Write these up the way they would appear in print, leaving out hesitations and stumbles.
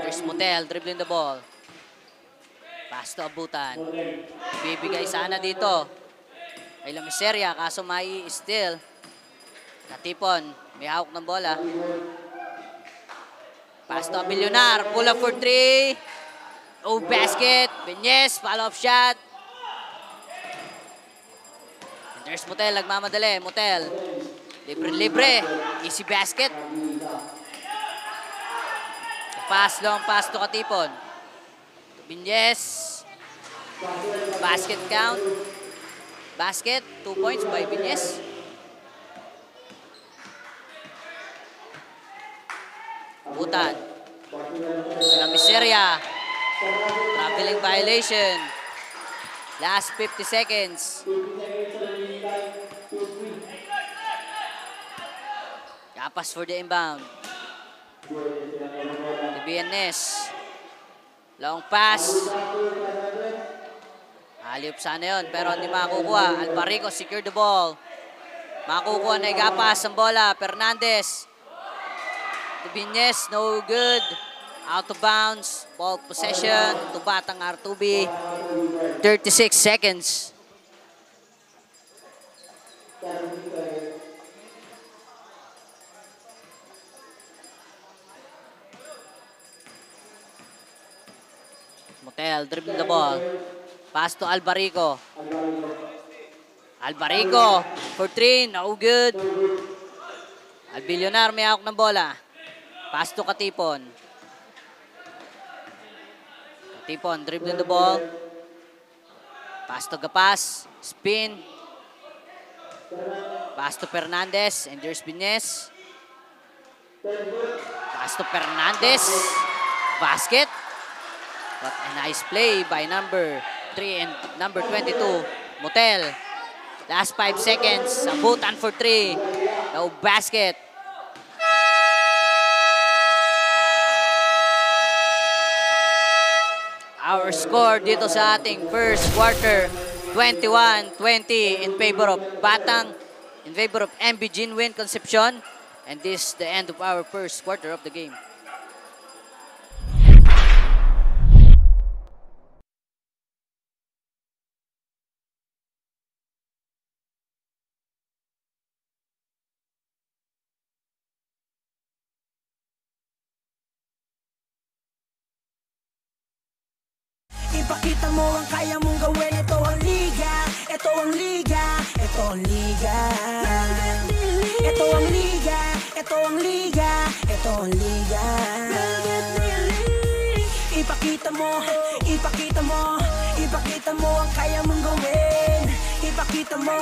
There's Motel dribbling the ball. Pass to Abutan. Bibigay sana dito. Kay La Miseria, kaso may steal. Natipon. May hawak ng bola. Pass to Abilionar. Pull up for 3. Oh, basket. Benyes. Follow-up shot. And there's Motel. Nagmamadali. Motel. Libre-libre. Easy basket. Pass long. Pass to Katipon. Benyes. Basket count. Basket. 2 points by Benyes. Butan. La Miseria. Traveling violation. Last 50 seconds. Kapas for the inbound. Benyes. Long pass. Alley-oop sana yun, pero hindi makakukuha. Albarico secure the ball. Makakukuha na igapas ang bola. Fernandez. To Benyes, no good. Out of bounds. Ball possession. To Batang R2B. 36 seconds. Motel, dribbling the ball. Pass to Albarico. Albarico for 3, no good. Abilionar may hawak ng bola. Pass to Katipon. Katipon dribbling the ball. Pass to Gapas. Spin. Pass to Fernandez. And there's Benyes. Pass to Fernandez. Basket. What a nice play by number 3 and number 22, Motel. Last 5 seconds. Abutan for 3. No basket. Our score dito sa ating first quarter, 21-20 in favor of Batang, in favor of MB Ginwin Concepcion. And this is the end of our first quarter of the game. Ipakita mo ang kaya mong gawin. Ito ang liga. Ito ang liga. Ito ang liga. Ito ang liga. Ito ang liga. Ito ang liga. Ipakita mo. Ipakita mo. Ipakita mo ang kaya mong gawin. Ipakita mo.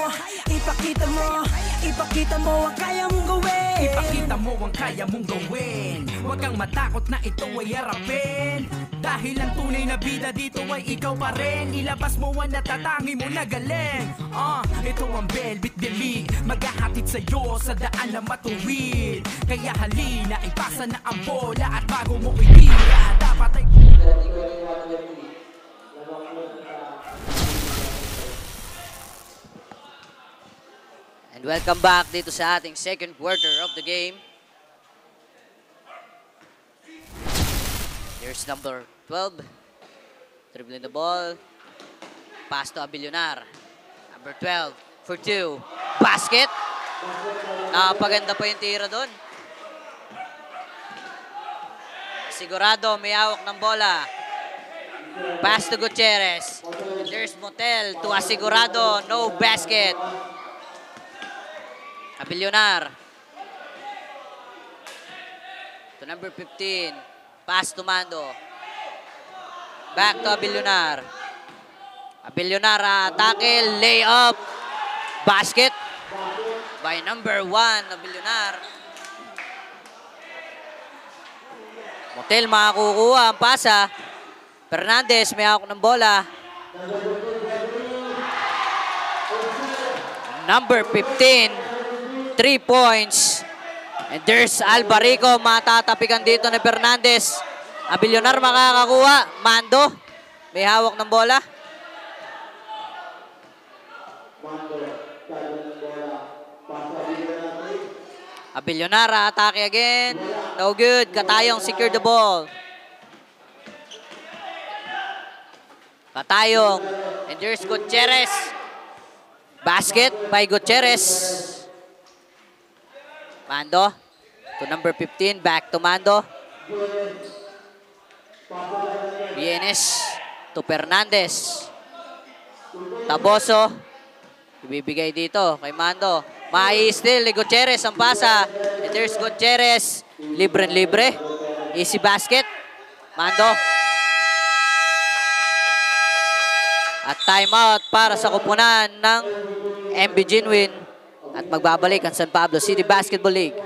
Ipakita mo. Ipakita mo ang kaya mong gawin. Ipakita mo ang kaya mong gawin. Huwag kang matakot na ito ay harapin. Dahil ang tunay na bida dito ay ikaw pa rin. Ilabas mo ang natatangi mo na galing. Ito ang Velvet The League. Maghahatid sa'yo sa daan na matuwid. Kaya halina, ipasa na ang bola. At bago mo itira, dapat ay... And welcome back dito sa ating second quarter of the game. Here's number 12. Dribbling the ball. Pass to Abilionar. Number 12 for 2. Basket. Nakapaganda pa yung tira doon. Sigurado may hawak ng bola. Pass to Gutierrez. And there's Motel to Asigurado. No basket. Abilionar. To number 15. Pass to Mando. Back to Abilionar. Abilionar, tackle, layup. Basket by number 1, Abilionar. Motel makakukuha ang pasa. Fernandez may hawak ng bola. Number 15, 3 points. And there's Albarico, matatapikan dito ni Fernandez. Abilionar makakakuha. Mando, may hawak ng bola. Abilionar, atake again. No good. Katayong secure the ball. Katayong. And there's Gutierrez. Basket by Gutierrez. Mando to number 15. Back to Mando. Vienes to Fernandez. Taboso. Ibibigay dito kay Mando. Mai-steal ni Gutierrez ang pasa. And there's Gutierrez. Libre-libre. Easy basket. Mando. At timeout para sa kupunan ng MB Genuine. At magbabalik ang San Pablo City Basketball League.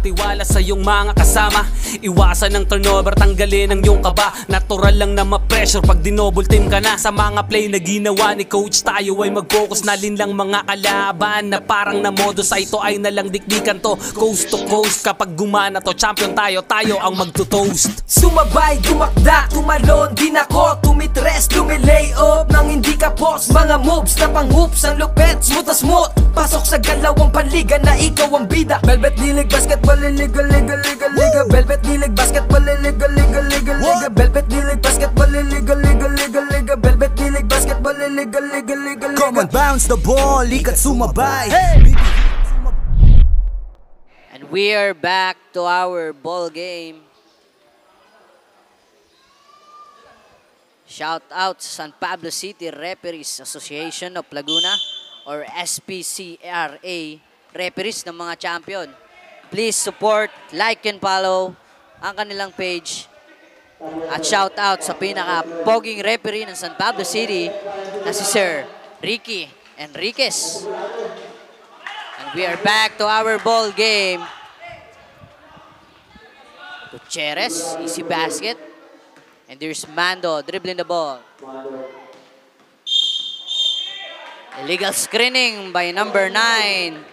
Tiwala sa iyong mga kasama. Iwasan ng turnover, tanggalin ang iyong kaba. Natural lang na ma-pressure pag dinouble team ka na. Sa mga play na ginawa ni coach, tayo ay mag-focus na lang mga kalaban na parang na-modus. Ito ay nalang dikdikan to, coast to coast. Kapag gumana to, champion tayo, tayo ang magto-toast. Sumabay, dumakda, tumalon, din ako tumitres, lumilay up nang hindi ka post. Mga moves na pang-hoops, ang lupet, smooth na smooth. Pasok sa galawang panliga na ikaw ang bida. Velvet League Basketball, liga, liga, liga, liga. Velvet League Basketball, liga, liga, liga, liga. Velvet League Basketball, liga, liga, liga, liga. Velvet League Basketball, liga, liga, liga, liga. Come on, bounce the ball, liga't sumabay. And we are back to our ball game. Shout out sa San Pablo City Referees Association of Laguna or SPCRA Referees ng mga champion. Please support, like and follow ang kanilang page. At shout out sa pinaka-poging referee ng San Pablo City na si Sir Ricky Enriquez. And we are back to our ball game. Gutierrez, easy basket. And there's Mando dribbling the ball. Illegal screening by number 9.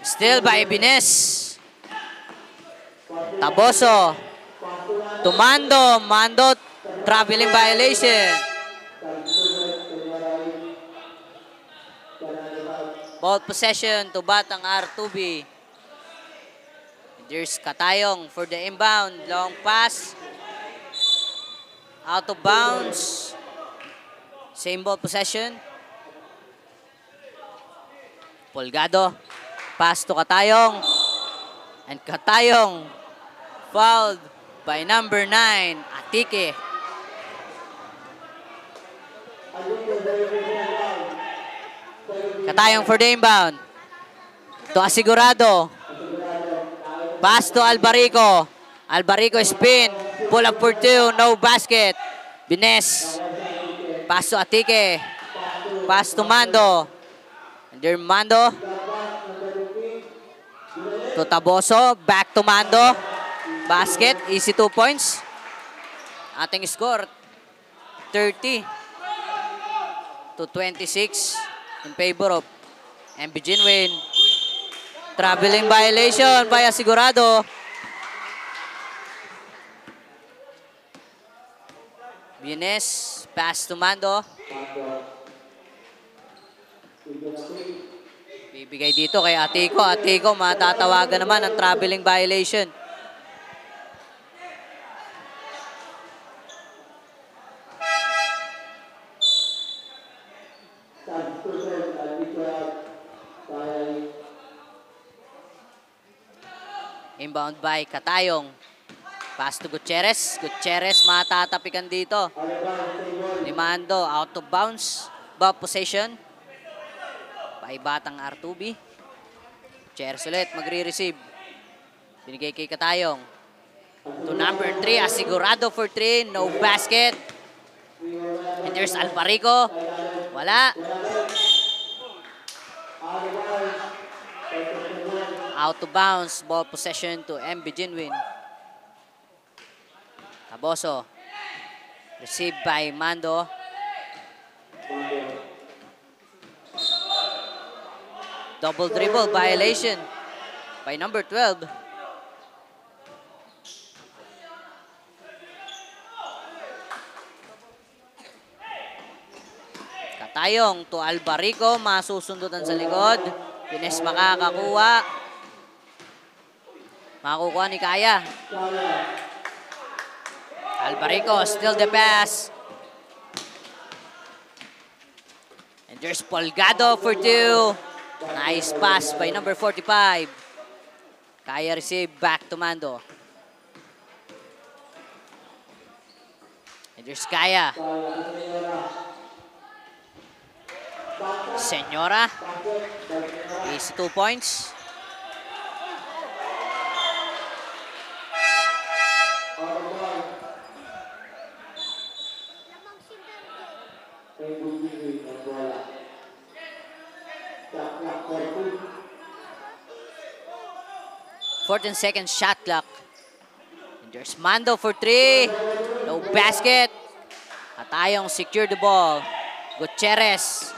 Still by Bines. Taboso. To Mando. Mando traveling violation. Ball possession to Batang R2B. There's Katayong for the inbound. Long pass. Out of bounds. Same ball possession. Polgado. Pass to Katayong. And Katayong fouled by number 9, Atike. Katayong for the inbound. To Asigurado. Pass to Albarico. Albarico spin. Pull up for 2. No basket. Bines. Pass to Atike. Pass to Mando. And there Mando. To Taboso, back to Mando. Basket, easy 2 points. Ating score, 30 to 26 in favor of MB Genuine. Traveling violation by Asigurado. Bienes, pass to Mando. Bibigay dito kay Atiko. Atiko, matatawagan naman ang traveling violation. Inbound by Katayong. Pass to Gutierrez. Gutierrez matatapikan dito. Limando out of bounds. Ball possession. By Batang R2B. Gutierrez ulit magre-receive. Binigay kay Katayong. To number 3. Asigurado for 3. No basket. And there's Albarico. Wala. Out of bounds. Ball possession to MB Genuine. Taboso. Received by Mando. Double dribble violation. by number 12. Katayong to Albarico, masusundutan sa likod. Pines makakakuha. Makakukuha ni Kaya. Albarico, still the pass. And there's Polgado for 2. Nice pass by number 45. Kaya receive back to Mando. And there's Kaya. Senora. Easy 2 points. Fourth and second shot clock. And there's Mando for 3. No basket. Katayong secure the ball. Gutierrez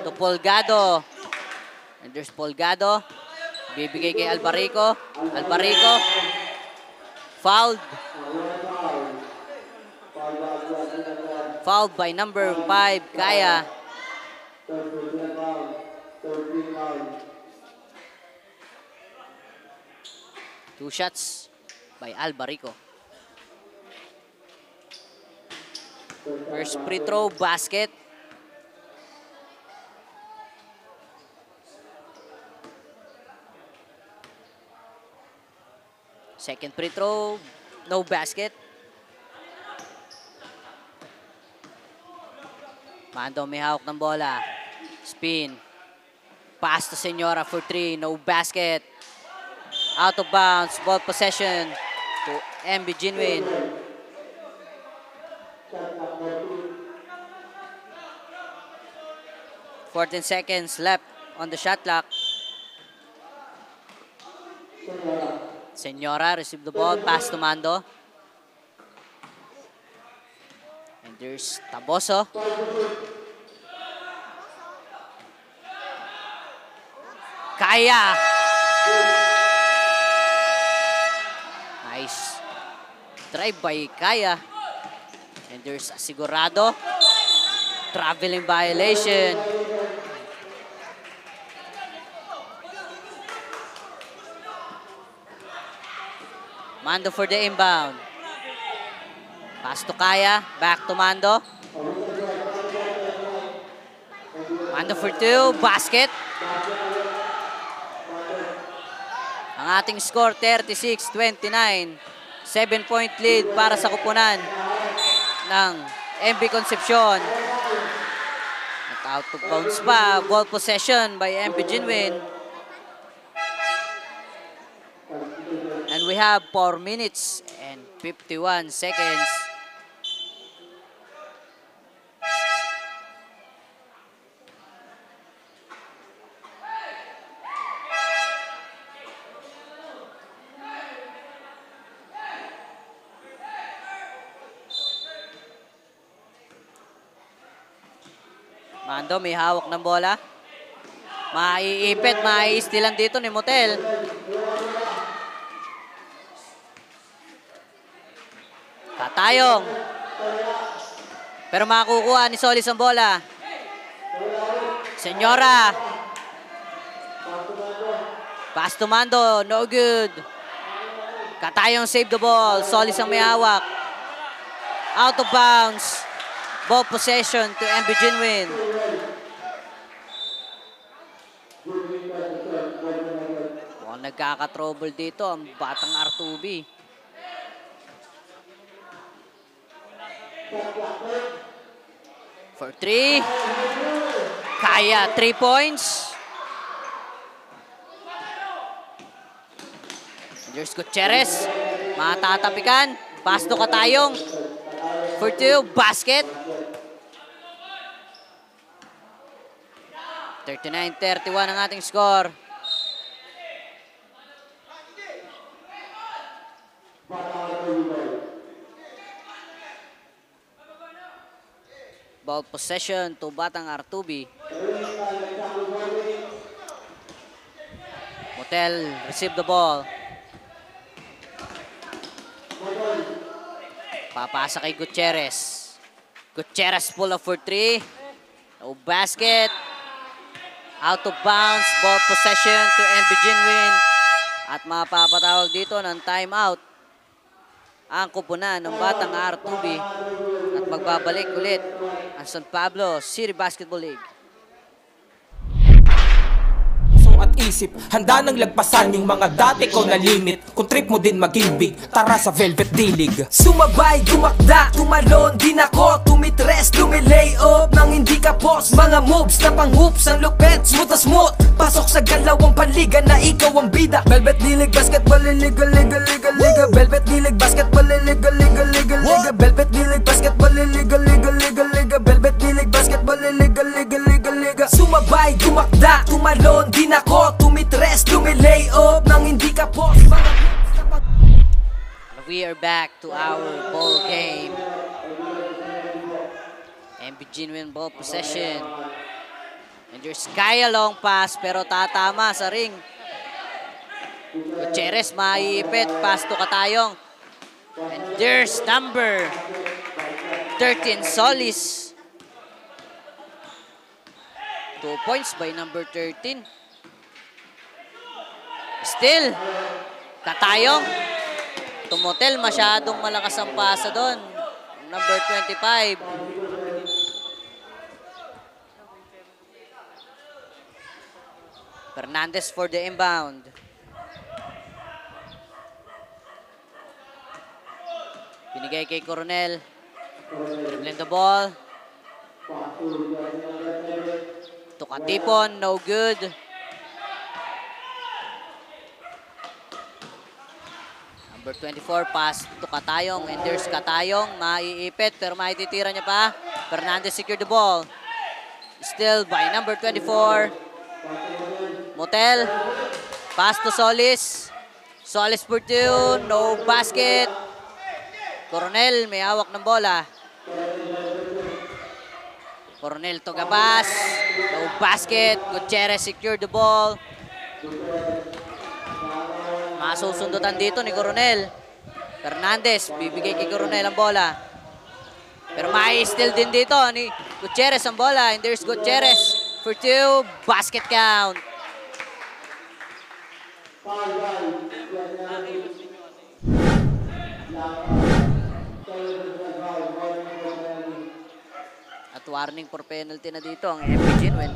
to Polgado. And there's Polgado. Bibigay kay Albarico. Albarico. Fouled. Fouled by number 5, Kaya. Two shots by Albarico. First free throw, basket. Second free throw, no basket. Mando may hawak ng bola. Spin. Pass to Senora for 3, no basket. Out of bounds, ball possession to MB Jinwin. Fourteen seconds left on the shot clock. Senora receive the ball, pass to Mando. And there's Taboso. Kaya. Nice drive by Kaya. And there's Asigurado. Traveling violation. Mando for the inbound. Pass to Kaya. Back to Mando. Mando for 2. Basket. Ang ating score, 36-29. 7-point lead para sa kupunan ng MB Concepcion. At out of bounds pa. Ball possession by MB Jinwin. And we have 4 minutes and 51 seconds. Mando may hawak ng bola. Maiipit, maiistilan dito ni Motel. Katayong. Pero makukuha ni Solis ang bola. Senora. Pass to Mando, no good. Katayong save the ball. Solis ang may hawak. Out of bounds. Ball possession to MB Jinwin. Mukhang nagkaka-trouble dito ang batang Artubi. For 3. Kaya 3 points. There's Gutierrez. Matatapikan. Pass to Katayong. For 2. Basket. 39-31 ang ating score. Ball possession to Batang Artubi. Motel receive the ball. Papasa kay Gutierrez. Gutierrez pull up for 3. No basket. Out of bounds. Ball possession to MB Jinwin. At mapapatawag dito ng timeout ang kupunan ng Batang R2B. At magbabalik ulit ang San Pablo City Basketball League. At isip, handa nang lagpasan yung mga dati ko na limit. Kung trip mo din maging big, tara sa Velvet D-League. Sumabay, gumakda, tumalon, din ako tumitres, lumilay up nang hindi ka boss. Mga moves na pang hoops, ang lupet, smooth na smooth. Pasok sa galawang panliga na ikaw ang bida. Velvet D-League, basketball, liga, liga, liga, liga. Velvet D-League, basketball, liga, liga, liga, liga. Velvet D-League, basketball, liga, liga, liga, liga. Velvet D-League, basketball, liga, liga, liga, liga. Sumabay, gumakda, tumalon, din ako tumitres, lumilay up nang hindi ka boss. We are back to our ball game. MB Jinwin ball possession. And there's Kaya long pass pero tatama sa ring. Gutierrez maiipit, pass to Katayong. And there's number 13 Solis. 2 points by number 13. Still, Katayong. Tumotel, masyadong malakas ang pasa doon. Number 25. Fernandez for the inbound. Binigay kay Coronel. Dribbling the ball. Tukatipon, no good. Number 24, pass to Katayong. And there's Katayong. Maiipit pero maititira niya pa. Fernandez secure the ball. Still by number 24. Motel. Pass to Solis. Solis for 2. No basket. Coronel may hawak ng bola. Coronel to Gabas. No basket. Gutierrez secure the ball. Masusundutan dito ni Coronel. Fernandez, bibigay kay Coronel ang bola. Pero mai-steal din dito ni Gutierrez ang bola. And there's Gutierrez for 2. Basket count. At warning for penalty na dito ang MB Jinwin.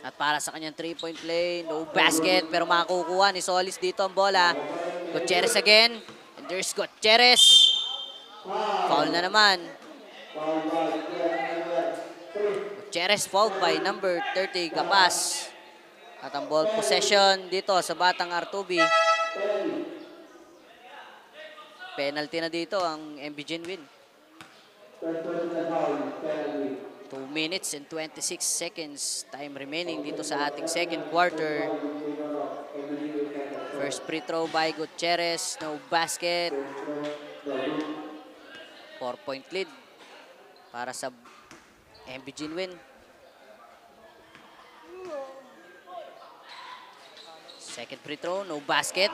At para sa kanyang 3-point play, no basket, pero makukuha ni Solis dito ang bola. Gutierrez again, and there's Gutierrez. Foul na naman. Gutierrez fouled by number 30, Gapas. At ang ball possession dito sa Batang R2B. Penalty na dito ang MB Jinwin. 2 minutes and 26 seconds time remaining dito sa ating second quarter. First free throw by Gutierrez, no basket. 4-point lead para sa MB Jinwin. Second free throw, no basket.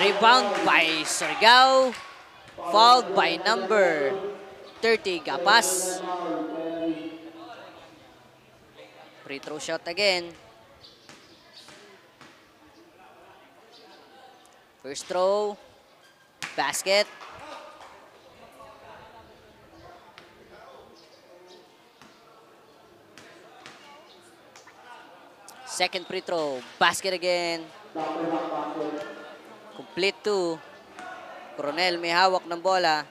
Rebound by Surigao. Fouled by number 30, Gapas. Free throw shot again. First throw. Basket. Second free throw. Basket again. Complete 2. Coronel may hawak ng bola.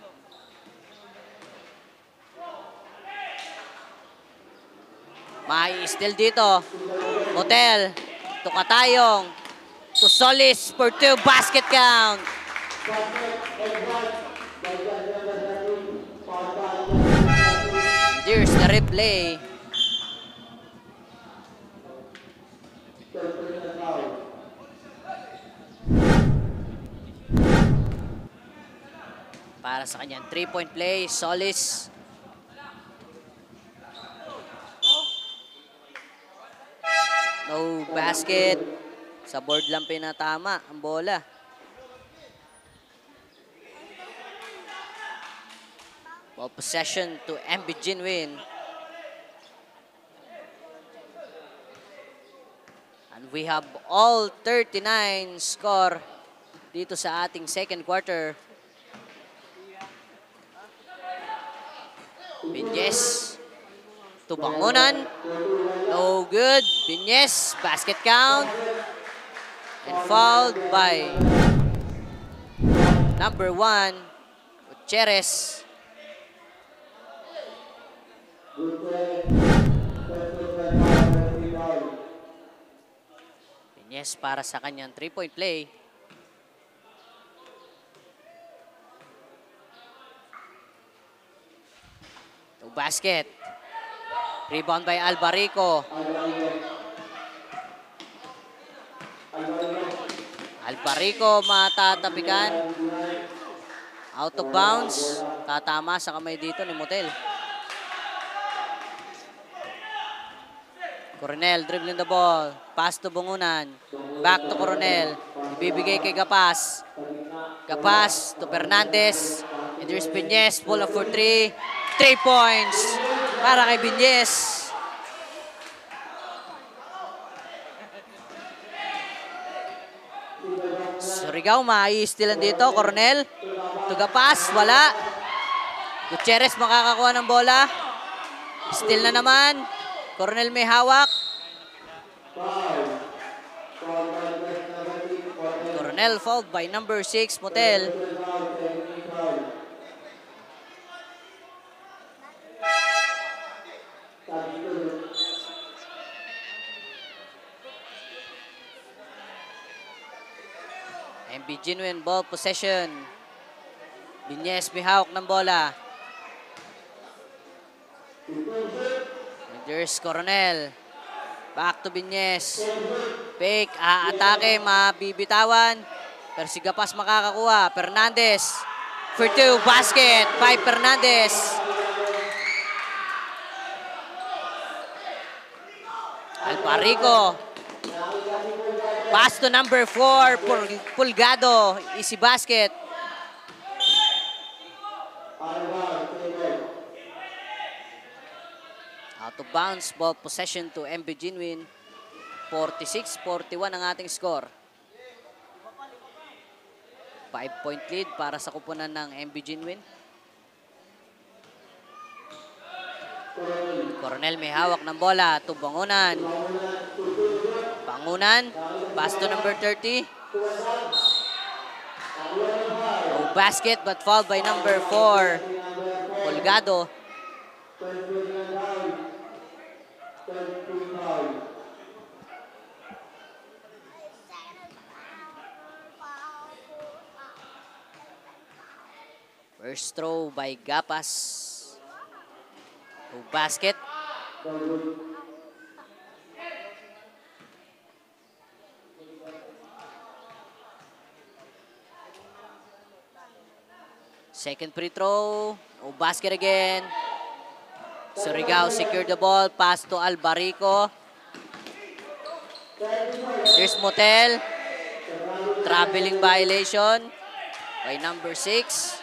Mai-steal dito. Motel. To Katayong. To Solis for 2. Basket count. There's the replay. para sa kanyang 3-point play. Solis. No basket. Sa board lang pinatama ang bola. Ball possession to MB Jinwin. And we have all 39 score dito sa ating second quarter. Binyes to Bangunan. No good. Binyes, basket count. And fouled by number 1, Gutierrez. Binyes para sa kanyang 3-point play. No basket. Rebound by Albarico. Albarico matatapikan. Out of bounds. Tatama sa kamay dito ni Motel. Coronel dribbling the ball. Pass to Bangunan. Back to Coronel. Ibibigay kay Gapas. Gapas to Fernandez. And there's Binyes. Pull up for 3. 3 points para kay Binyes. Surigao, mai-stealan dito. Coronel. Tugapas, wala. Gutierrez makakakuha ng bola. Steal na naman. Coronel may hawak. Coronel fouled by number 6, Motel. MB Jinwin, ball possession. Binyes may hawak ng bola. And there's Coronel. Back to Binyes. Fake, atake, mabibitawan. Pero si Gapas makakakuha. Fernandez. For 2, basket by Fernandez. Albarico. Pass to number 4, Pulgado. Easy basket. Out of bounds, ball possession to MB Jinwin. 46-41 ang ating score. 5-point lead para sa kupunan ng MB Jinwin. Coronel may hawak ng bola to Bangunan. Bangunan, pass to number 30. No basket but fouled by number 4, Pulgado. First throw by Gapas. No basket. Second free throw. No basket again. Surigao secured the ball. Pass to Albarico. There's Motel. Traveling violation by number 6.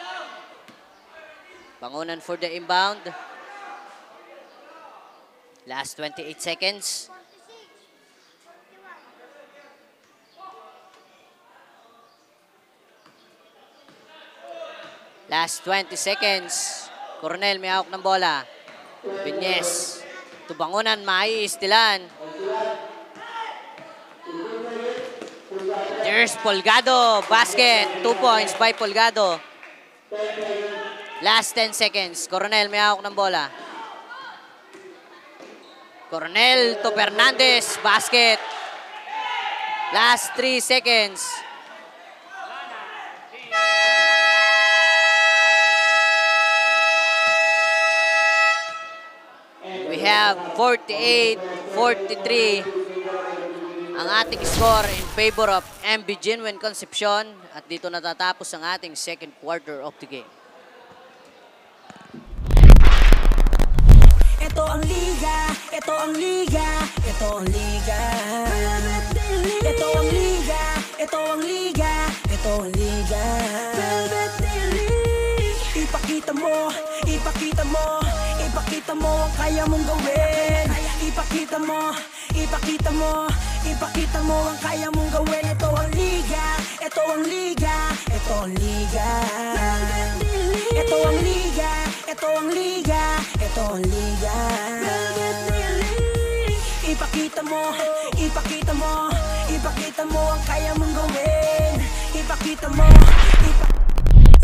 Bangunan for the inbound. Last 28 seconds. Last 20 seconds. Coronel may hawak ng bola. Binyes. To Bangunan, mai-istilan. There's Pulgado. Basket. 2 points by Pulgado. Last 10 seconds. Coronel may hawak ng bola. Coronel to Fernandez. Basket. Last 3 seconds. We have 48-43 ang ating score in favor of MB Jinwin Concepcion. At dito natatapos ang ating second quarter of the game. ang liga, ito ang liga, ito ang liga. Ito ang liga, ito ang liga, ito ang liga. Ipakita mo, ipakita mo, ipakita mo ang kaya mong gawin. Ipakita mo, ipakita mo, ipakita mo ang kaya mong gawin. Ito ang liga, ito ang liga, ito ang liga. Ito ang liga, ito ang liga, ito ang liga. Ipakita mo, ipakita mo, ipakita mo ang kaya mong gawin. Ipakita mo,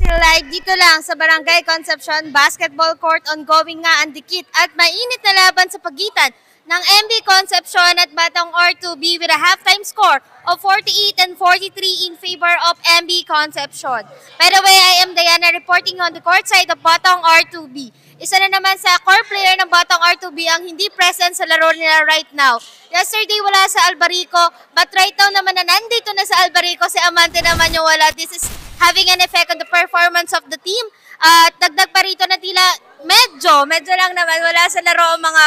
Live dito lang sa Barangay Concepcion Basketball Court, ongoing nga ang dikit at mainit na laban sa pagitan ng MB Concepcion at Batang R2B with a halftime score of 48 and 43 in favor of MB Concepcion. By the way, I am Diana reporting on the court side of Batang R2B. Isa na naman sa core player ng Batang R2B ang hindi present sa laro nila right now. Yesterday wala sa Albarico, but right now naman na nandito na sa Albarico, si Amante naman yung wala. This is having an effect on the performance of the team. At dagdag pa rito na tila medyo lang naman wala sa laro ang mga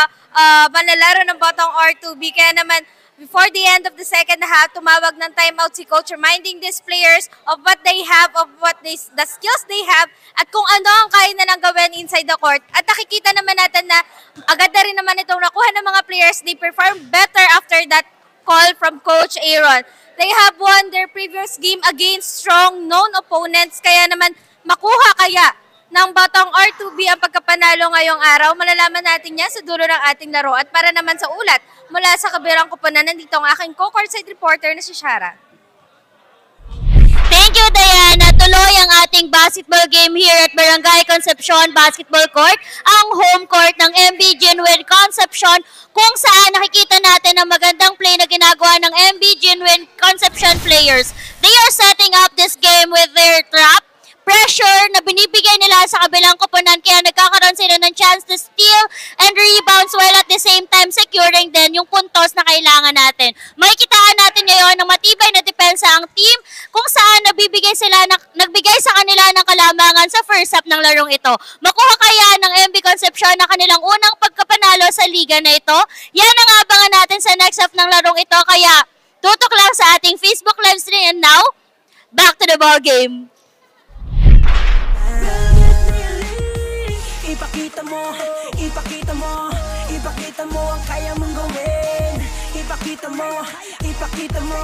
manlalaro ng Batang R2B. Kaya naman before the end of the second half, tumawag ng timeout si coach, reminding these players of what they have, of the skills they have, at kung ano ang kaya nilang gawin inside the court. At nakikita naman natin na agad na rin naman itong nakuha ng mga players. They perform better after that call from Coach Aaron. They have won their previous game against strong known opponents, kaya naman makuha kaya ng Batang R2B ang pagkapanalo ngayong araw. Malalaman natin yan sa dulo ng ating laro. At para naman sa ulat, mula sa kabirang kupunan, nandito ang aking co-courtside reporter na si Shara. Thank you, Diana. Tuloy ang ating basketball game here at Barangay Concepcion Basketball Court, ang home court ng MB Genuine Concepcion, kung saan nakikita natin ang magandang play na ginagawa ng MB Genuine Concepcion players. They are setting up this game with their trap, pressure na binibigay nila sa kabilang koponan, kaya nagkakaroon sila ng chance to steal and rebounds while at the same time securing din yung puntos na kailangan natin. Makikitaan natin ngayon ng matibay na depensa ang team kung saan nagbigay sa kanila ng kalamangan sa first half ng larong ito. Makuha kaya ng MB Concepcion na kanilang unang pagkapanalo sa liga na ito? Yan ang abangan natin sa next half ng larong ito, kaya tutok lang sa ating Facebook live stream. And now, back to the ball game. ipakita mo, ipakita mo, ipakita mo ang kaya mong gawin. Ipakita mo, ipakita mo,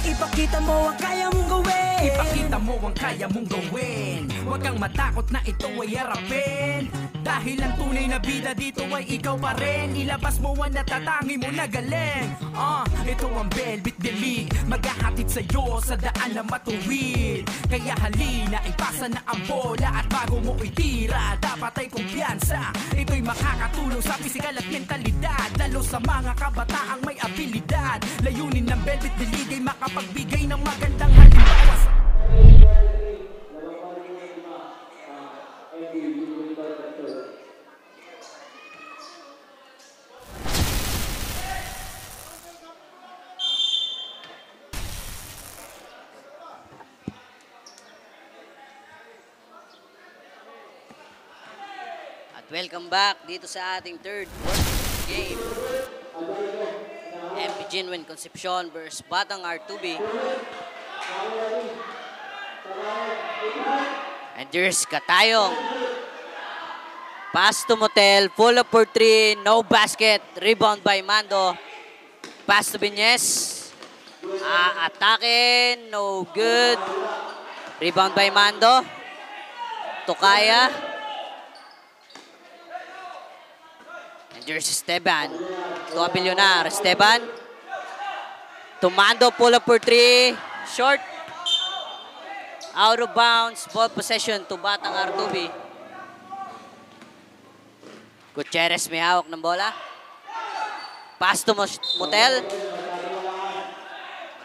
ipakita mo ang kaya mong gawin. Ipakita mo ang kaya mong gawin. Huwag kang matakot na ito ay harapin. Dahil ang tunay na bida dito ay ikaw pa rin. Ilabas mo ang natatangi mo na galing. Ito ang Velvet The League, maghahatid sa'yo sa daan na matuwid. Kaya halina, ipasa na ang bola, at bago mo itira, dapat ay kumpiyansa. Ito'y makakatulong sa pisikal at mentalidad, lalo sa mga kabataang may abilidad. Layunin ng Velvet The League ay makapagbigay ng magandang halimbawa sa welcome back dito sa ating third quarter game. MB Genuine Concepcion versus Batang R2B. And there's Katayong. Pass to Motel, pull up for three, no basket. Rebound by Mando. Pass to Viñez. Atake, no good. Rebound by Mando. Tokaya. There's Esteban. To Abilionar. Esteban. To Mando. Pull up for three. Short. Out of bounds. Ball possession to Batang R2B. Gutierrez may hawak ng bola. Pass to Motel.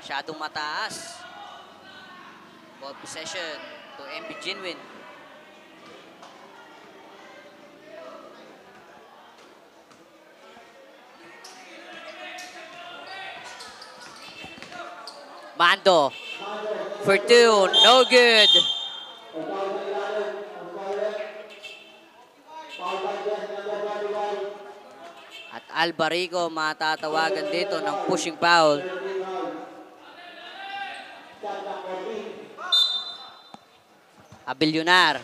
Masyadong mataas. Ball possession to MB Genuine. Mando for two, no good. Albarico matatawagan dito ng pushing foul. Abilionar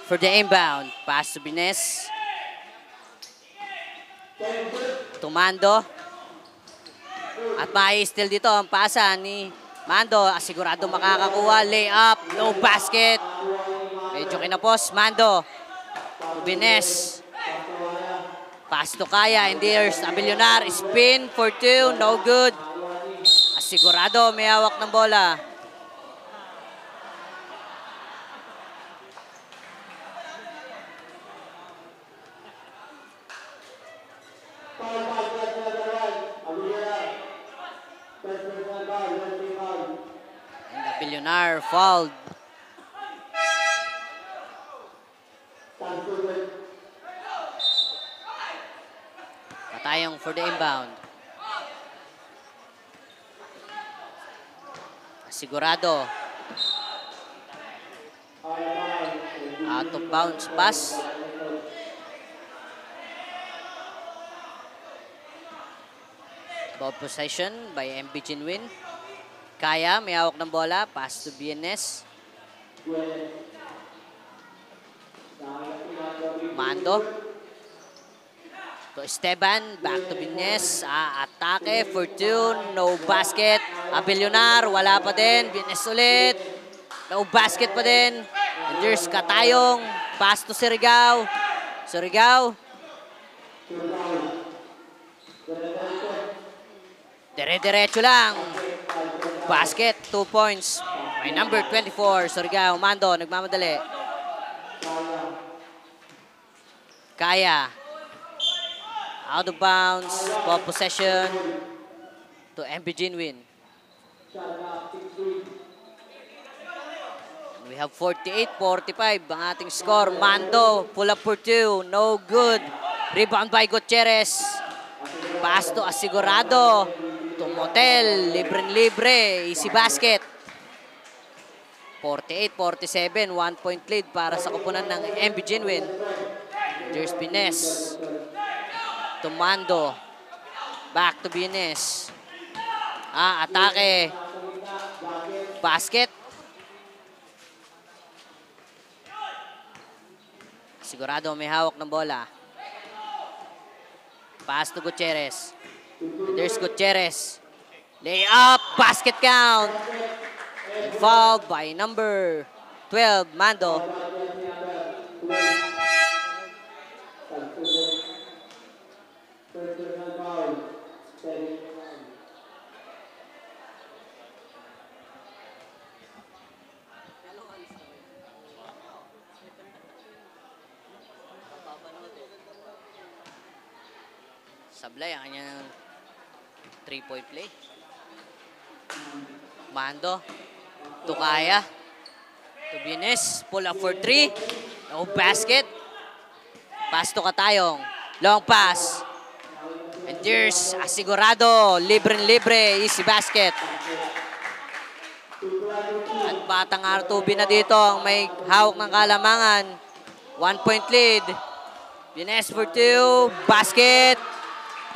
for the inbound. Pass to Bines. Tumando. At mai-steal dito ang pasa ni Mando. Asigurado makakakuha. Layup. No basket. Medyo kinapos. Mando. Bines. Pass to Kaya. And there's Abilionar. Spin for two. No good. Asigurado may hawak ng bola. And Abilionar fouled. Katayong for the inbound. Sigurado. Out of bounds pass. Ball possession by MB Jinwin. Kaya, may hawak ng bola. Pass to BNS. Mando. To Esteban. Back to BNS. Atake for two. No basket. Abilionar. Wala pa din. BNS ulit. No basket pa din. And there's Katayong. Pass to Surigao. Surigao. Dire-diretso lang. Basket, 2 points. May number 24, Surigao. Mando, nagmamadali. Kaya. Out of bounds. Ball possession to MB Jinwin. We have 48-45 ang ating score. Mando, pull up for two. No good. Rebound by Gutierrez. Pass to Asigurado. To Motel. Libre-libre. Easy basket. 48-47. 1 point lead para sa kupunan ng MB Jinwin. There's Bines. To Mando. Back to Bines. Atake. Basket. Sigurado may hawak ng bola. Pass to Gutierrez. There's Gutierrez. Layup. Basket count. And fouled by number 12, Mando. Sablay ang kanyang 3-point play. Mando. Tukaya. To Bines. Pull up for 3. No basket. Pass to Katayong. Long pass. And there's Asigurado. Libre-libre. Easy basket. At batang R2B na dito ang may hawak ng kalamangan. 1 point lead. Bines for 2. Basket.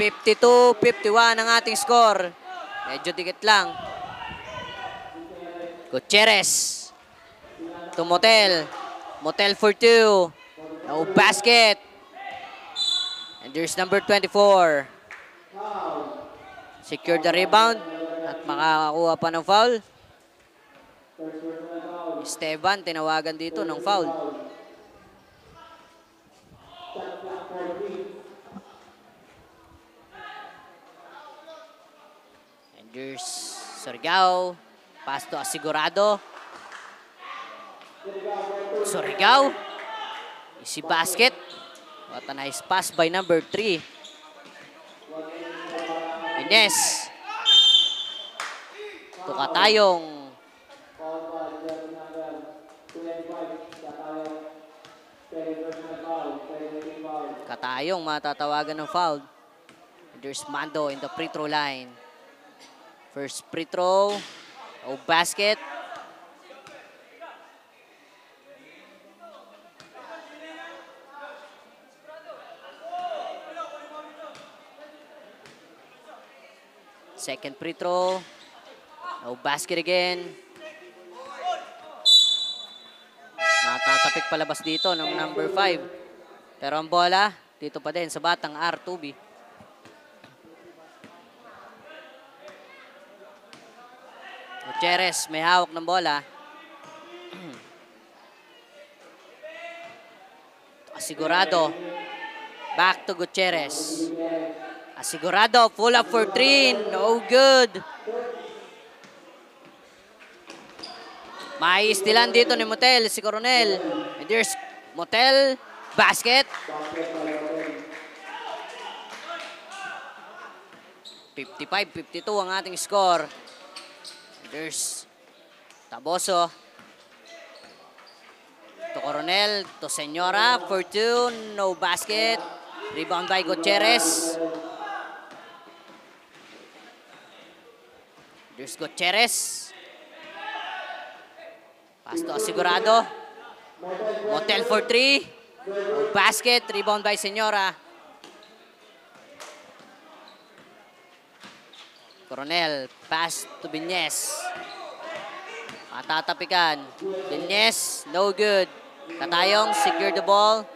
52-51 ang ating score. Medyo dikit lang. Gutierrez. To Motel. Motel for 2. No basket. And there's number 24. Secure the rebound. At makakakuha pa ng foul. Esteban, tinawagan dito ng foul. There's Surigao. Pass to Asigurado. Surigao. Easy basket. What a nice pass by number 3. Ines. To Katayong. Katayong matatawagan ng foul. There's Mando in the free throw line. First free throw. Oh, basket. Second free throw. No basket again. Natatapik palabas dito ng number 5. Pero ang bola, dito pa din sa batang R2B. Gutierrez may hawak ng bola. Asigurado. Back to Gutierrez. Asigurado, pull up for 3. No good. May istilan dito ni Motel, si Coronel. And there's Motel, basket. 55-52 ang ating score. And there's Taboso. To Coronel, to Senora, for 2, no basket. Rebound by Gutierrez. There's Gutierrez. Pass to Asigurado. Motel for 3. No basket. Rebound by Senora. Coronel. Pass to Viñez. Matatapikan. Viñez. No good. Katayong secure the ball.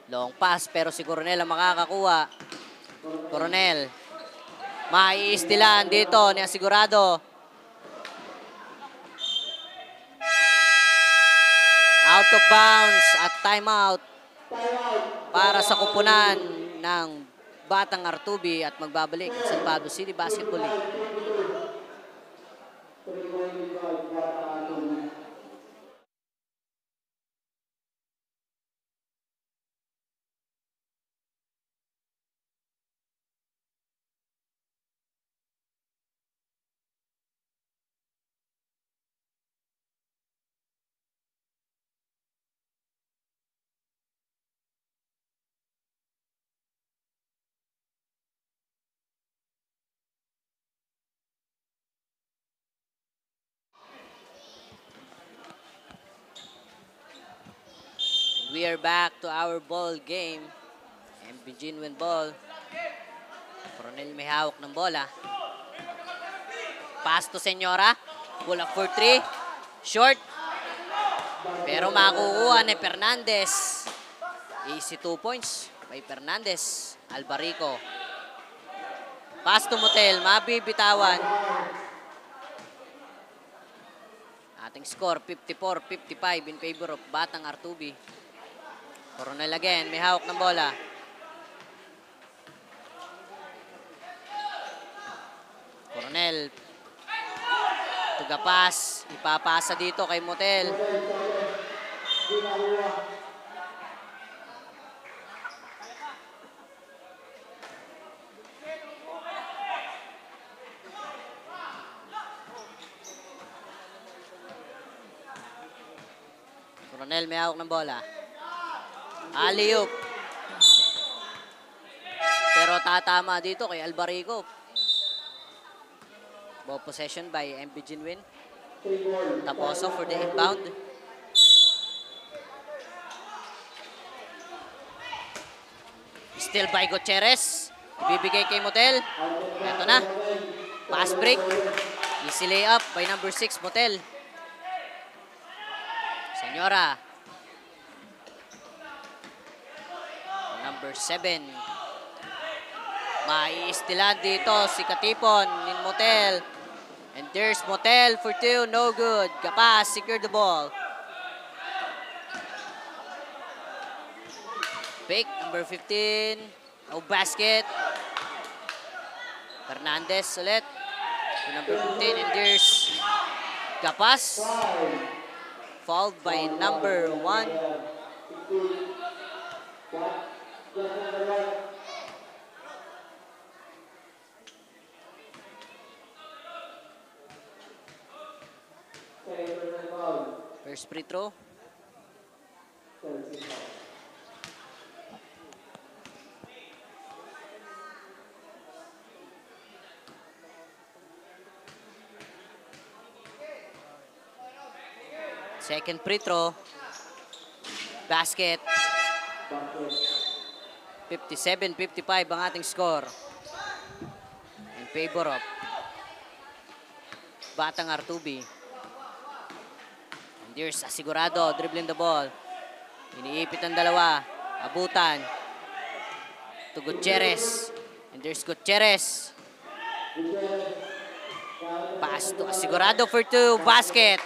Long pass pero si Coronel ang makakakuha. Coronel. Maiistilan dito ni Asigurado. Out of bounds at timeout para sa kupunan ng Batang R2B at magbabalik sa San Pablo City Basketball League. We are back to our ball game. MB Genuine ball. Coronel may hawak ng bola. Pass to Senora. Pull up for 3. Short. Pero makukuha ni Fernandez. Easy 2 points by Fernandez. Albarico. Pass to Motel. Mabibitawan. Ating score 54-55 in favor of Batang R2B. Coronel again, may hawak ng bola. Coronel. Tugapas. Ipapasa dito kay Motel. Coronel may hawak ng bola. Alley-oop. Pero tatama dito kay Albarico. Ball possession by MB Genuine. Taboso for the inbound. Still by Gutierrez. Ibibigay kay Motel. Ito na. Pass break. Easy layup by number 6, Motel. Senora. Number 7. Maiistilan dito si Katipon in Motel. And there's Motel for 2. No good. Gapas, secure the ball. Pick, number 15. No basket. Fernandez ulit. To number 15. And there's Gapas. Fouled by number 1. First free throw. Second free throw. Basket. 57-55 ang ating score. In favor of Batang R2B. And there's Asigurado dribbling the ball. Iniipit ang dalawa. Abutan. To Gutierrez. And there's Gutierrez. Pass to Asigurado for 2. Basket.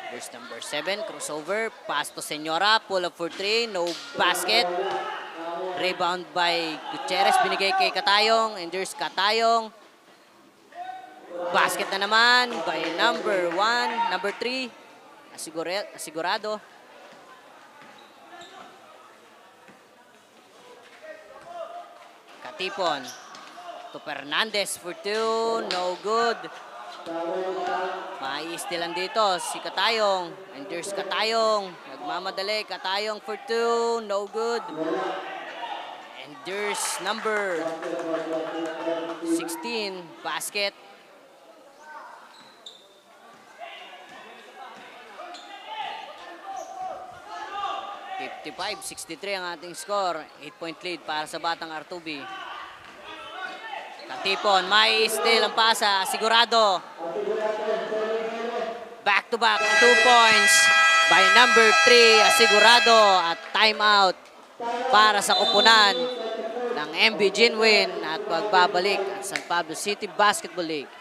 There's number 7. Crossover. Pass to Senora. Pull up for 3. No basket. Rebound by Gutierrez. Binigay kay Katayong. And there's Katayong. Basket na naman by number 1. Number 3. Asigurado. Katipon. To Fernandez for 2. No good. Mai-stealan dito si Katayong. And there's Katayong. Nagmamadali. Katayong for 2. No good. And there's number 16. Basket. (55-63) ang ating score. 8-point lead para sa Batang R2B. Katipon, may steal ang pasa. Sigurado. Back-to-back 2 points by number 3, Asigurado. At timeout para sa kupunan ng MB Ginwin at magbabalik ang San Pablo City Basketball League.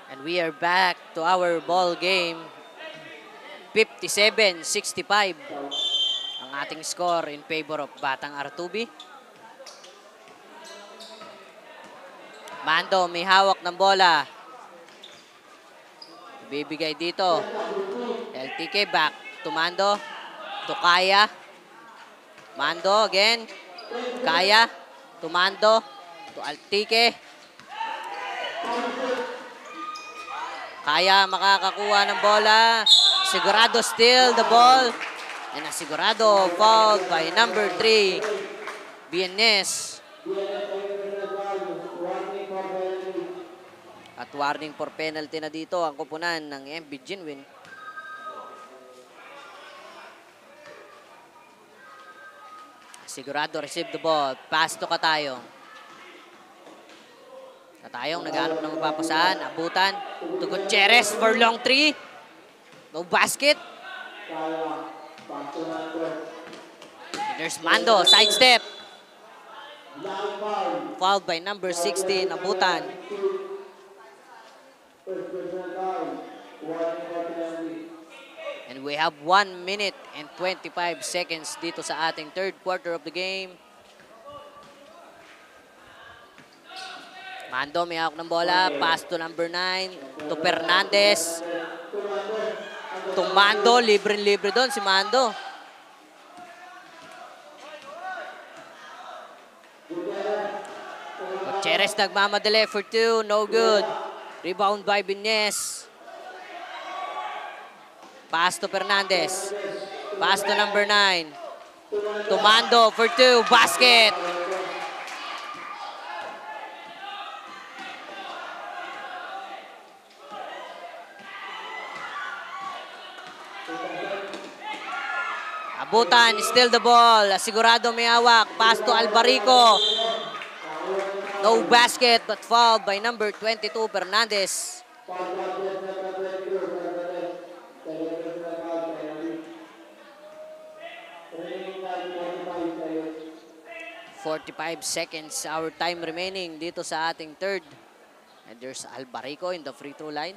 And we are back to our ball game. 57-65 ang ating score in favor of Batang R2B. Mando may hawak ng bola. Ibibigay dito. LTK back to Mando. To Kaya. Mando again. Kaya. To Mando. To LTK. Kaya makakakuha ng bola. Sigurado steal the ball. And Asigurado fouled by number 3, Bienes. At warning for penalty na dito ang kupunan ng MB Ginwin. Asigurado receive the ball. Pass to Katayong. Katayong naghanap ng mapapasaan. Abutan to Gutierrez for long 3. No basket. There's Mando, sidestep. Fouled by number 16, Abutan. And we have 1 minute and 25 seconds dito sa ating third quarter of the game. Mando may hawak ng bola. Pass to number 9. To Fernandez. To Mando. Libre-libre doon si Mando. Gutierrez nagmamadali for 2. No good. Rebound by Bienes. Pass to Fernandez. Pass to number 9. To Mando for 2. Basket. Abutan, steal the ball. Asigurado may hawak. Pass to Albarico. No basket but fouled by number 22, Fernandez. "45 seconds our time remaining dito sa ating third. And there's Albarico in the free throw line.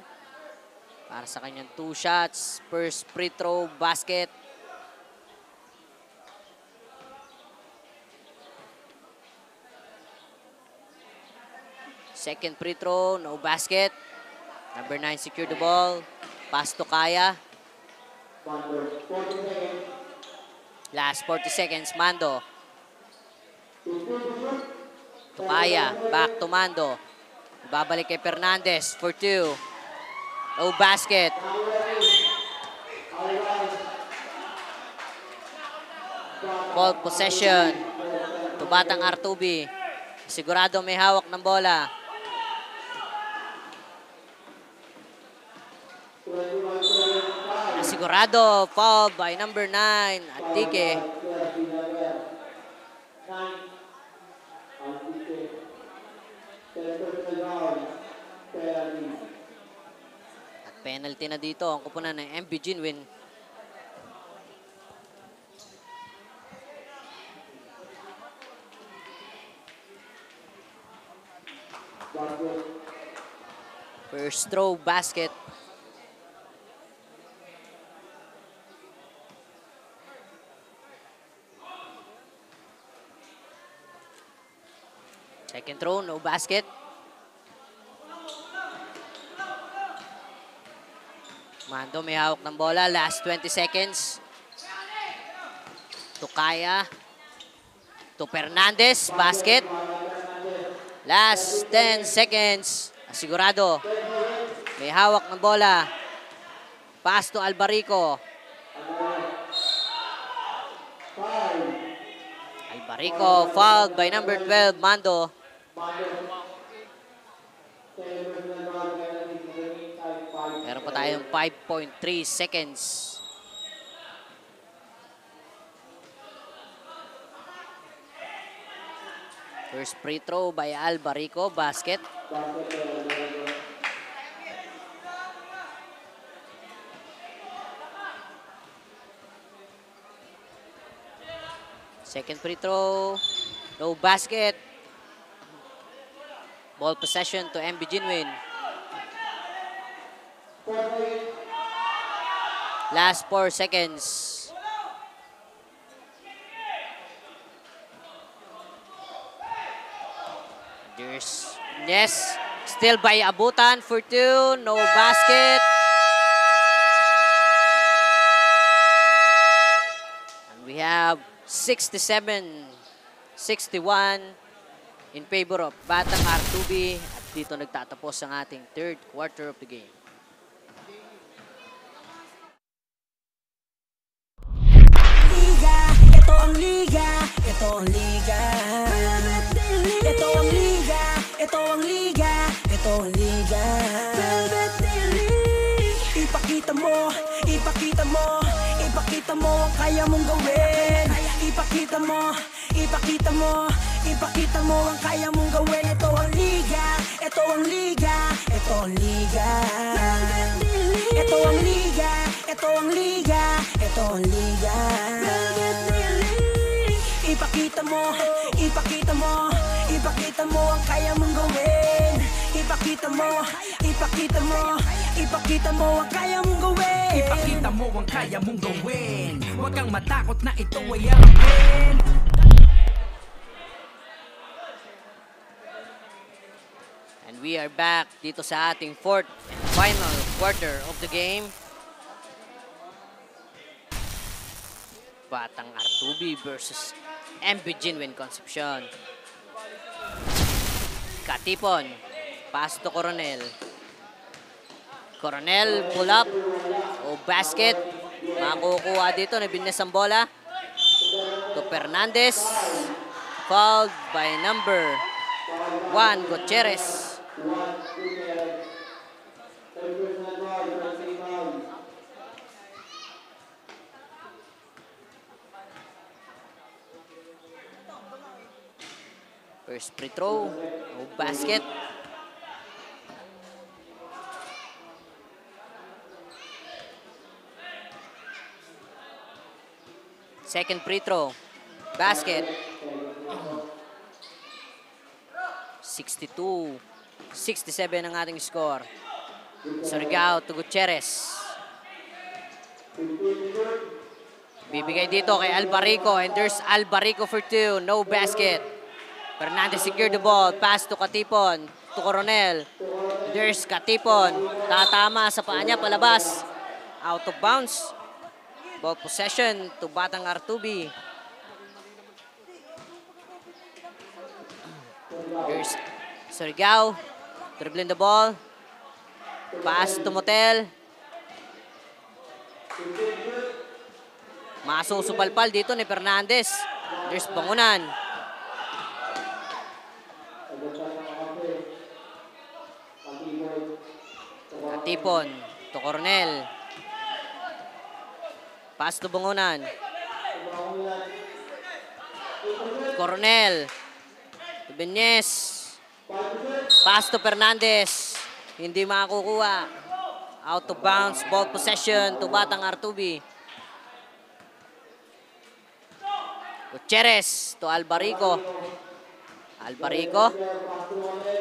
Para sa kanyang 2 shots. First free throw basket. Second free throw, no basket. Number 9 secured the ball. Pass to Kaya. Last 40 seconds, Mando. To Kaya, back to Mando. Babalik kay Fernandez for 2. No basket. Ball possession. To Batang R2B. Sigurado may hawak ng bola. Sigurado, foul by number 9, Atike. At penalty na dito ang kupunan ng MB Jinwin. First throw basket. Second throw, no basket. Mando may hawak ng bola. Last 20 seconds. To Kaya. To Fernandez. Basket. Last 10 seconds. Sigurado. May hawak ng bola. Pass to Albarico. Albarico fouled by number 12, Mando. Meron pa tayong 5.3 seconds. First free throw by Albarico, basket. Second free throw, no basket. Ball possession to MB Jinwin. Last 4 seconds. There's Nes, still by abutan for 2, no basket. And we have 67-61 in favor of Batang R2B. At dito nagtatapos ang ating third quarter of the game. Liga, ito ang liga, ito ang liga. Ito ang liga, ito ang liga, ito ang liga. Ipakita mo, ipakita mo, ipakita mo ang kaya mong gawin. Ipakita mo, ipakita mo, ipakita mo ang kaya mong gawin. Ito ang liga, ito ang liga, ito ang liga. Ito ang liga, ito ang liga, ito ang liga. Ipakita mo, ipakita mo, ipakita mo ang kaya mong gawin. Ipakita mo, ipakita mo, ipakita mo ang kaya mong gawin. Ipakita mo ang kaya mong gawin. Huwag kang matakot na ito ay harapin. And we are back dito sa ating fourth and final quarter of the game. Batang R2B versus MB Jinwin Concepcion. Katipon. Pass to Coronel. Coronel pull up. O basket. Makukuha dito. Nabines ang bola. To Fernandez. Fouled by number 1, Gutierrez. First free throw, no basket. Second free throw, basket. 62-67 ang ating score. Surigao to Gutierrez. Bibigay dito kay Albarico, and there's Albarico for 2, no basket. Fernandez secured the ball. Pass to Katipon. to Coronel. There's Katipon. Tatama sa paa niya, palabas. Out of bounds. Ball possession to Batang Artubi. There's Surigao. Dribbling the ball. Pass to Motel. Masusupalpal dito ni Fernandez. There's Bangunan. Katipon to Coronel. Pass to Bangunan. Coronel. To Benyes. Pass to Fernandez. Hindi makakukuha. Out of bounds. Ball possession to Batang Artubi. Gutierrez to Albarico. Albarico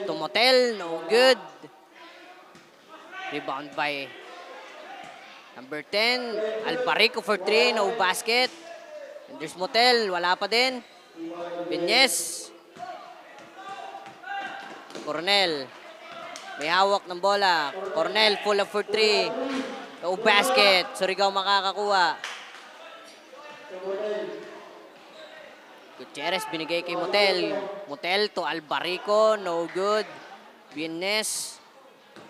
to Motel. No good. Rebound by number 10. Albarico for 3. No basket. And there's Motel. Wala pa din. Benyes. Coronel. May hawak ng bola. Coronel full up for 3. No basket. Surigao makakakuha. Gutierrez binigay kay Motel. Motel to Albarico. No good. Benyes.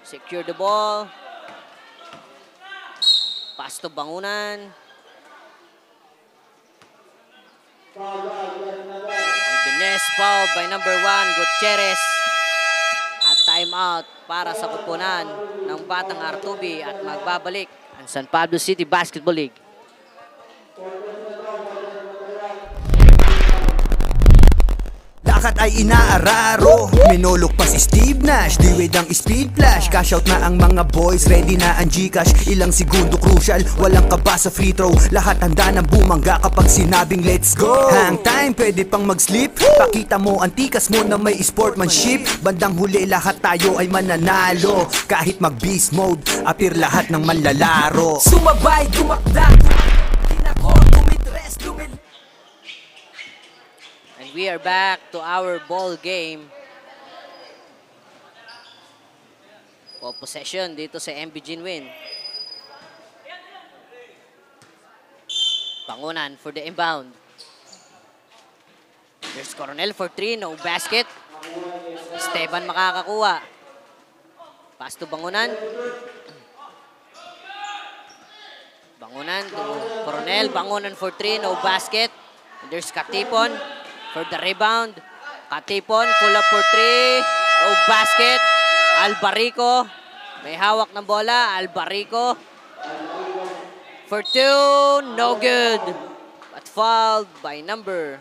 Secure the ball. Pass to Bangunan. Benyes fouled by number 1, Gutierrez. At timeout para sa kupunan ng Batang Artubi at magbabalik ang San Pablo City Basketball League. Lakat ay inaararo, minulok pa si Steve Nash, D-Wade ang speed flash. Cash out na ang mga boys, ready na ang Gcash. Ilang segundo crucial, walang kaba sa free throw. Lahat handa ng bumangga kapag sinabing let's go. Hang time, pwede pang mag-slip. Pakita mo ang tikas mo na may sportsmanship. Bandang huli lahat tayo ay mananalo. Kahit mag-beast mode, appear lahat ng manlalaro. Sumabay, dumakda. Tinako, tumitres, And we are back to our ball game. Ball possession dito sa MB Ginwin. Bangunan for the inbound. There's Coronel for 3, no basket. Esteban makakakuha. Pass to Bangunan. Bangunan to Coronel. Bangunan for 3, no basket. There's Katipon for the rebound. Katipon, pull up for 3. No basket. Albarico. May hawak ng bola. Albarico. For 2. No good. But fouled by number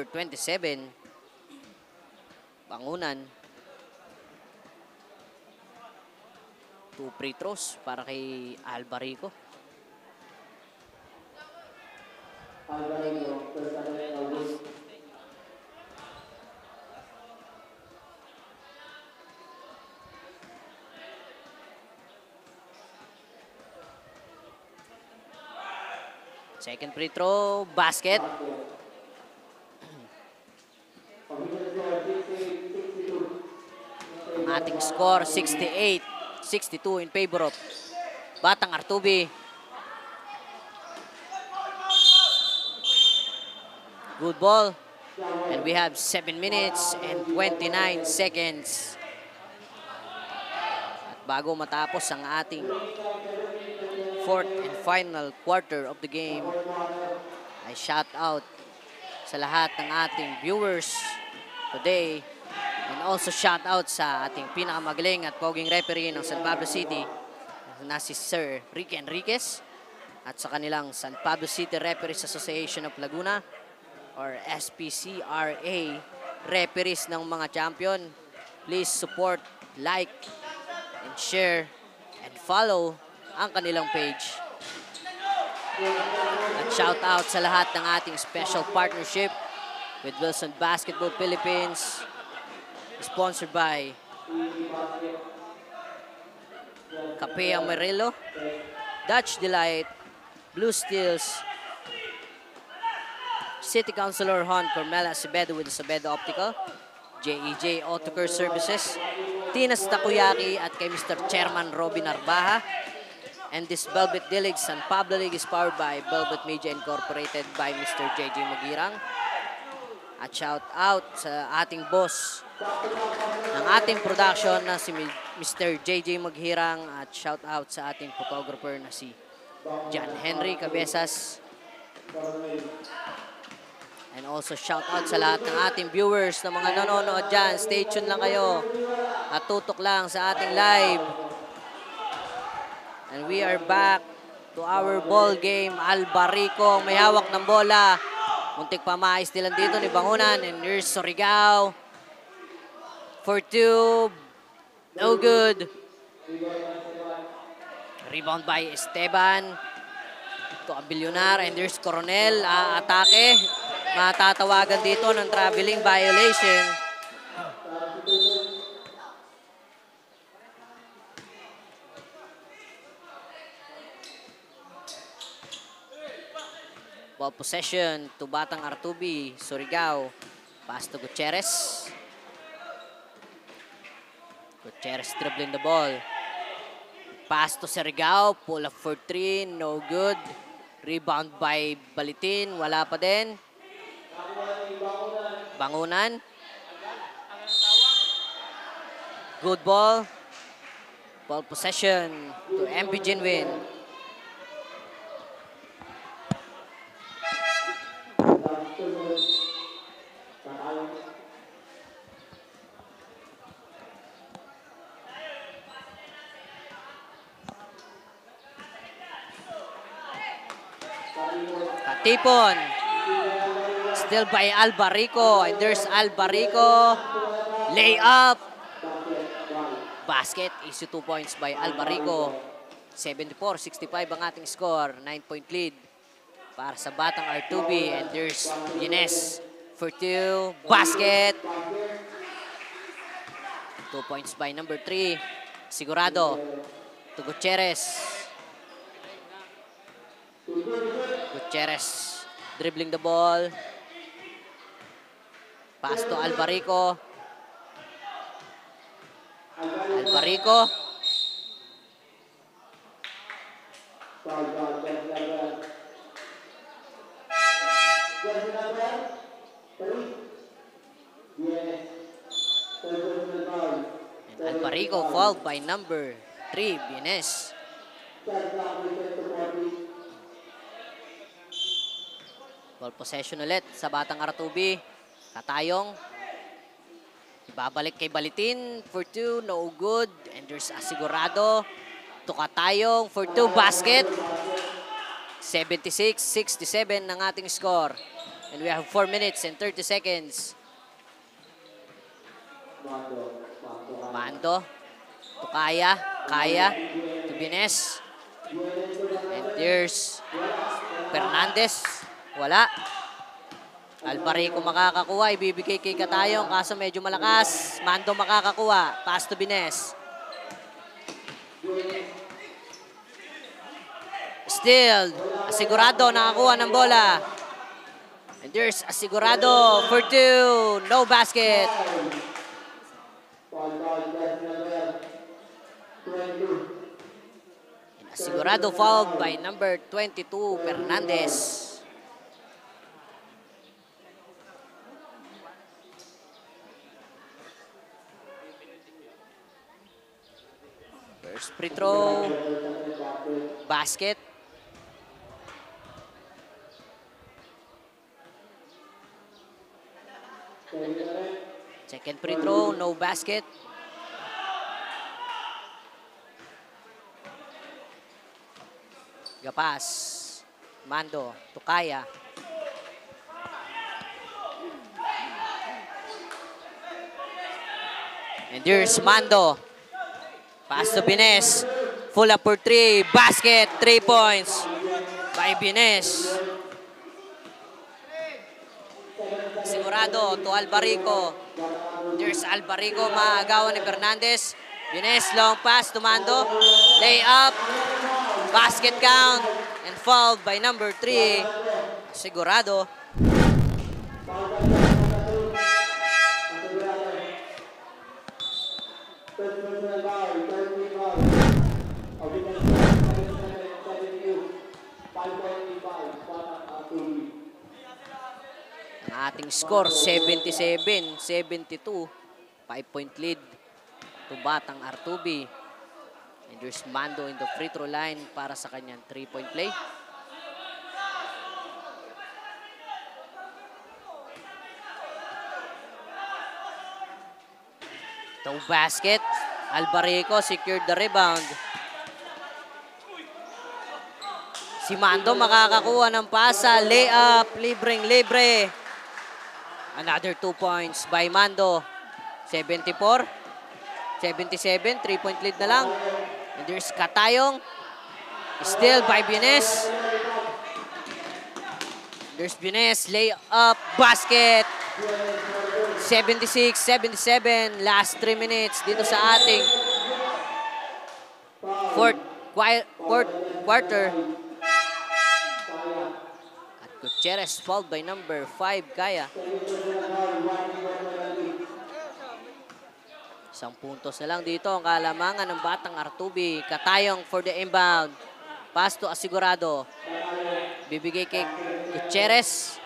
27. Bangunan. 2 free throws para kay Albarico. Second free throw, basket. Ang ating score, 68-62 in favor of Batang Artubi. Good ball. And we have 7 minutes and 29 seconds. At bago matapos ang ating fourth and final quarter of the game, I shout out sa lahat ng ating viewers today, and also shout out sa ating pinakamagaling at poging referee ng San Pablo City na si Sir Ricky Enriquez, at sa kanilang San Pablo City Referees Association of Laguna or SPCRA referees ng mga champion. Please support, like, and share, and follow ang kanilang page. At shout out sa lahat ng ating special partnership with Wilson Basketball Philippines, sponsored by Cafe Amarillo, Dutch Delight, Blue Steels, City Councilor Hon Carmela Acevedo with Acevedo Optical, JEJ Autocare Services, Tinas Takoyaki at kay Mr. Chairman Robin Arbaha. And this Velvet D-League San Pablo League is powered by Velvet Media Incorporated by Mr. JJ Magirang. At shout out sa ating boss ng ating production na si Mr. JJ Maghirang, at shout out sa ating photographer na si John Henry Cabezas. And also shout out sa lahat ng ating viewers na mga nanonood dyan. Stay tuned lang kayo at tutok lang sa ating live. And we are back to our ball game. Albarico may hawak ng bola. Muntik pa maistilan dito ni Bangunan. And here's Surigao. For 2. No good. Rebound by Esteban. To Abilionar. And there's Coronel. Atake. Matatawagan dito ng traveling violation. Ball possession to Batang Artubi, Surigao. Pass to Gutierrez. Gutierrez dribbling the ball. Pass to Surigao, pull up for 3, no good. Rebound by Balitin, wala pa din. Bangunan. Good ball. Ball possession to MB Jinwin. Katipon. Still by Albarico. And there's Albarico. Layup. Basket. Easy 2 points by Albarico. 74-65 ang ating score. 9-point lead para sa Batang Artubi. And there's Ines for 2. Basket. 2 points by number 3. Sigurado to Gutierrez. Gutierrez dribbling the ball. Pass to Albarico. Albarico. And Albarico fouled by number 3, Bienes. Ball possession ulit sa Batang Artubi. Katayong. Ibabalik kay Balitin for 2. No good. And there's Asigurado to Katayong for 2. Basket. 76-67 ng ating score. And we have 4 minutes and 30 seconds. Mando to Kaya. Kaya to Bienes. And there's Fernandez. Wala. Albarico makakakuha. Ibibigay kay Katayong. Kaso medyo malakas. Mando makakakuha. Pass to Bienes. Still. Asigurado nakakuha ng bola. And there's Asigurado for 2. No basket. And Asigurado fouled by number 22, Fernandez. First free throw. Basket. Second free throw, no basket. Gapas. Mando to Kaya. And there's Mando. Pass to Bienes. Full up for 3. Basket. 3 points by Bienes. Sigurado to Albarico. There's Albarico. Maagawan ni Fernandez. Bienes. Long pass to Mando. Lay up. Basket count. And fouled by number 3. Sigurado. Ang ating score, 77-72. 5-point lead to Batang R2B. And there's Mando in the free throw line para sa kanyang 3-point play. To basket. Albarico secured the rebound. Si Mando makakakuha ng pasa. Layup. Libreng-libre. Another 2 points by Mando. 74. 77. 3-point lead na lang. And there's Katayong. Still by Bienes. There's Bienes. Layup. Basket. 76-77. Last 3 minutes dito sa ating fourth quarter. At Gutierrez fouled by number 5, Kaya. Isang puntos na lang dito ang kalamangan ng Batang R2B. Katayong for the inbound. Pass to Asigurado. Bibigay kay Gutierrez.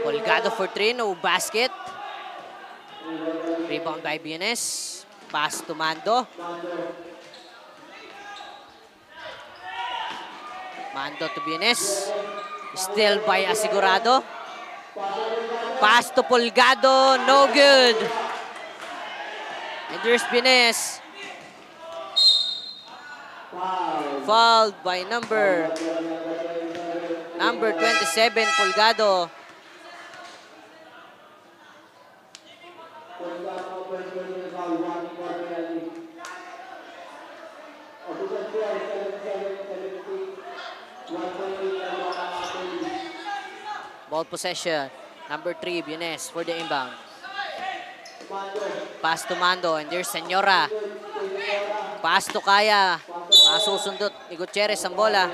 Polgado for 3, no basket. Rebound by Bienes. Pass to Mando. Mando to Bienes. Still by Asigurado. Pass to Polgado. No good. And there's Bienes. Fouled by number 27, Polgado. Ball possession. Number 3, Bienes for the inbound. Pass to Mando. And there's Senora. Pass to Kaya. Masusundot ni Gutierrez ang bola.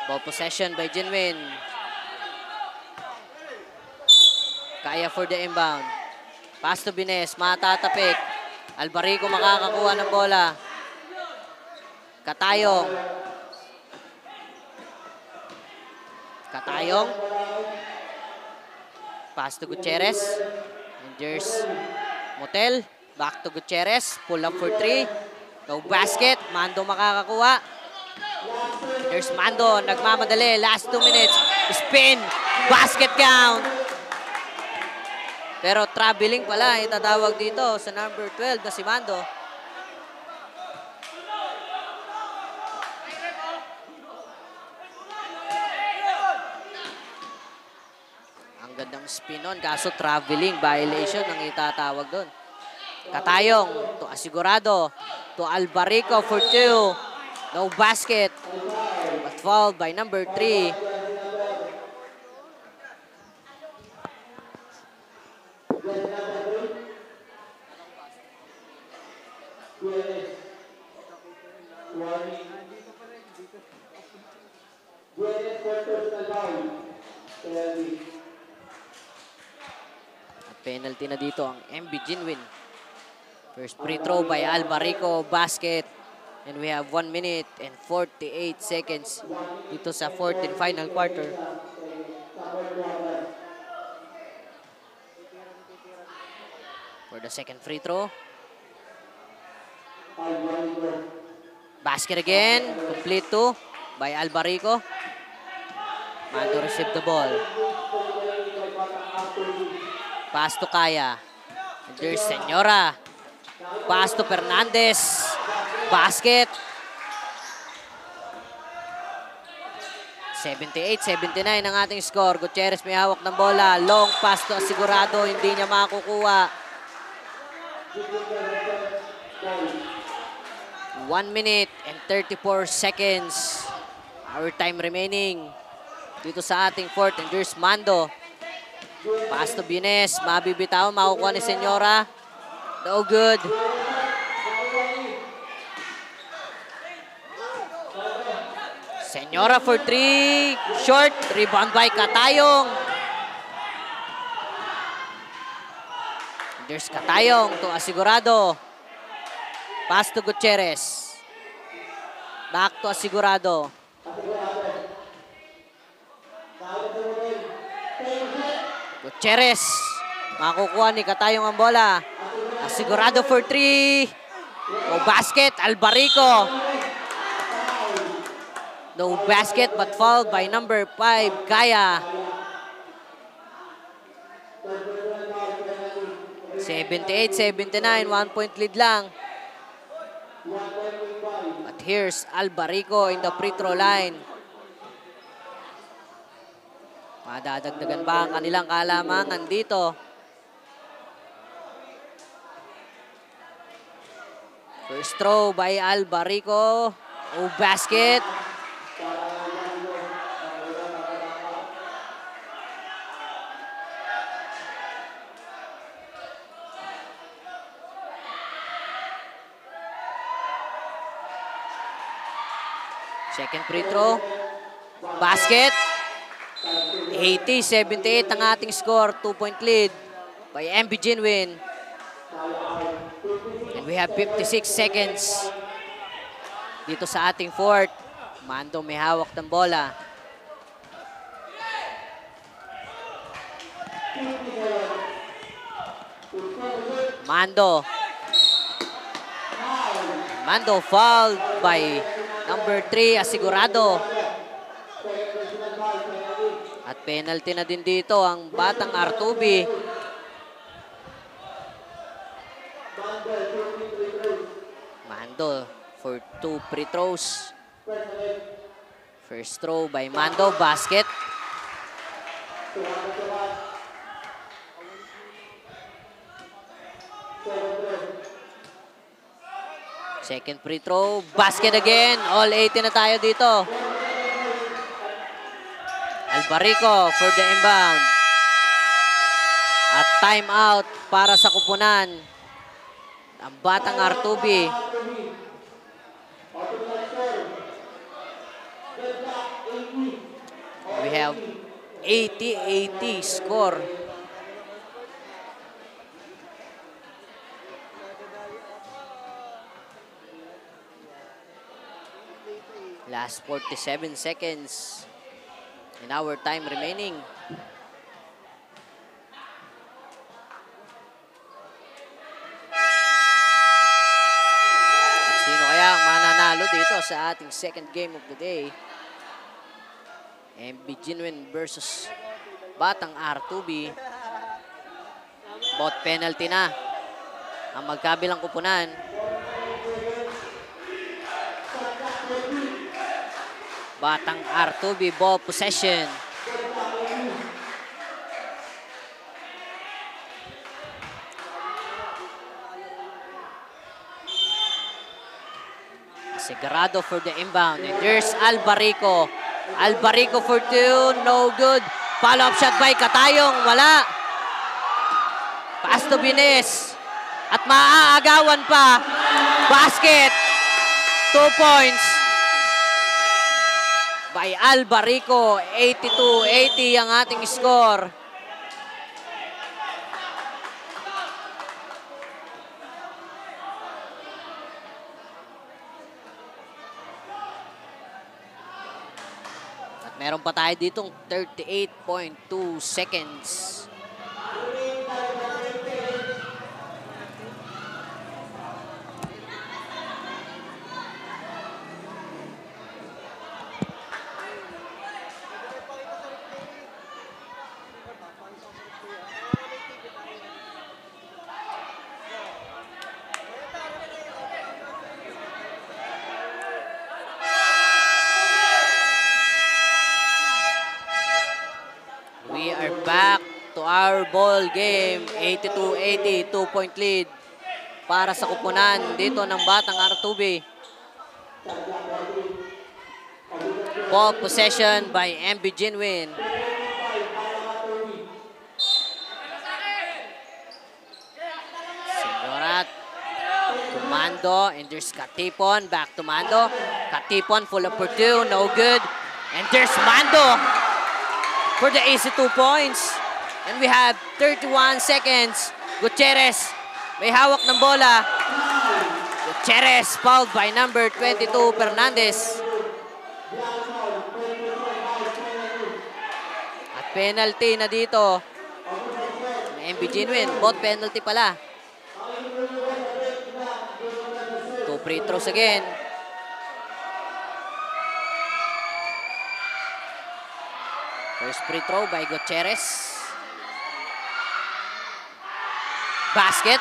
Ball possession by Jinwin. Kaya for the inbound. Pass to Bienes. Matatapik. Albarico makakakuha ng bola. Katayong. Katayong. Pass to Gutierrez. And there's Motel. Back to Gutierrez. Pull up for 3. No basket. Mando makakakuha. There's Mando. Nagmamadali. Last 2 minutes. Spin. Basket count. Pero traveling pala. Itatawag dito sa number 12 na si Mando. Ang gandang spin on. Kaso traveling violation ang itatawag doon. Katayong to Asigurado. To Albarico for 2. No basket. But fouled by number 3. At penalty na dito ang MB Jinwin. First free throw by Albarico, basket. And we have 1 minute and 48 seconds dito sa fourth and final quarter. For the second free throw. Basket again. Complete 2 by Albarico. Mando received the ball. Pass to Kaya. And there's Senora. Pass to Fernandez. Basket. 78-79 ang ating score. Gutierrez may hawak ng bola. Long pass to Asigurado. Hindi niya makukuha. 1 minute and 34 seconds. Our time remaining dito sa ating fourth. And there's Mando. Pass to Bienes. Mabibitaw. Makukuha ni Senora. No good. Senyora for 3. Short. Rebound by Katayong. There's Katayong to Asigurado. Pass to Gutierrez. Back to Asigurado. Gutierrez. Makukuha ni Katayong ang bola. Asigurado for 3. No basket. Albarico. No basket but fouled by number 5, Kaya. 78-79, 1 point lead lang. But here's Albarico in the free throw line. Madadagdagan ba ang kanilang kalamangan dito? First throw by Albarico. Oh, basket. Second free throw. Basket. 80-78 ang ating score. 2-point lead by MB Ginwin. And we have 56 seconds dito sa ating fourth. Mando may hawak ng bola. Mando fouled by number 3, Asigurado. At penalty na din dito ang batang Artubi. Mando for 2 free throws. First throw by Mando, basket. Second free throw, basket again. All 80 na tayo dito. Albarico for the inbound. At timeout para sa kupunan. Ang batang Artubi. We have 80-80 score. Last 47 seconds in our time remaining. At sino kaya ang mananalo dito sa ating second game of the day? MB Ginwin versus Batang Artubi. Both penalty na ang magkabilang kupunan. Batang Artubi, ball possession. Asigurado for the inbound. And there's Albarico. Albarico for 2, no good. Follow-up shot by Katayong, wala. Pass to Bines. At maaagawan pa. Basket. 2 points. By Albarico, 82-80 ang ating score. At meron pa tayo ditong 38.2 seconds. We are back to our ball game. 82-80, 2-point lead para sa kupunan dito ng Batang Artubi. Ball possession by MB Ginwin. Signorat. Mando, and there's Katipon, back to Mando. Katipon, full up for 2, no good. And there's Mando for the easy 2 points. And we have 31 seconds. Gutierrez, may hawak ng bola. Gutierrez, fouled by number 22, Fernandez. At penalty na dito. MB Genuine, both penalty pala. 2 free throws again. First free throw by Gutierrez. Basket.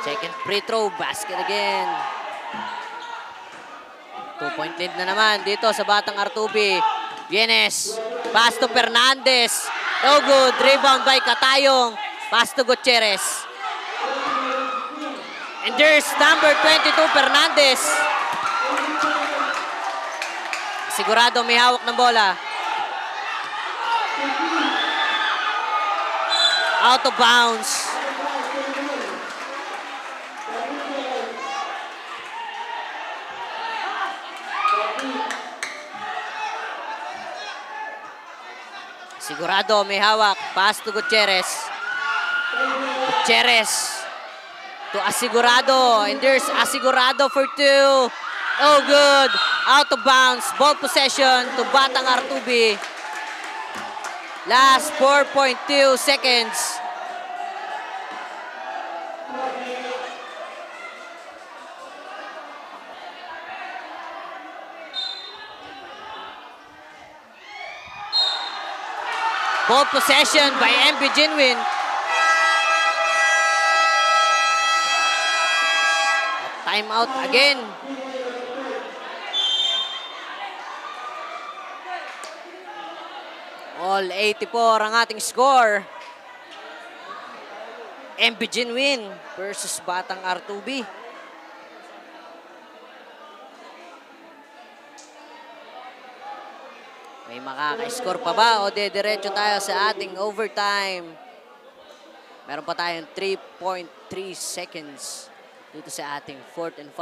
Second free throw, basket again. 2-point lead na naman dito sa Batang Artubi. Vienes, pass to Fernandez. No good, rebound by Katayong. Pass to Gutierrez. And there's number 22, Fernandez. Sigurado may hawak ng bola. Out of bounds. Sigurado may hawak. Pass to Gutierrez. Gutierrez to Asigurado. And there's Asigurado for 2. No good. Out of bounds. Ball possession to Batang Artubi. Last 4.2 seconds. Ball possession by MB Genuine. Timeout again. All 84 ang ating score. MB Genuine versus Batang Artubi. May makaka-score pa ba o diretso tayo sa ating overtime? Meron pa tayong 3.3 seconds dito sa ating 4th and 5.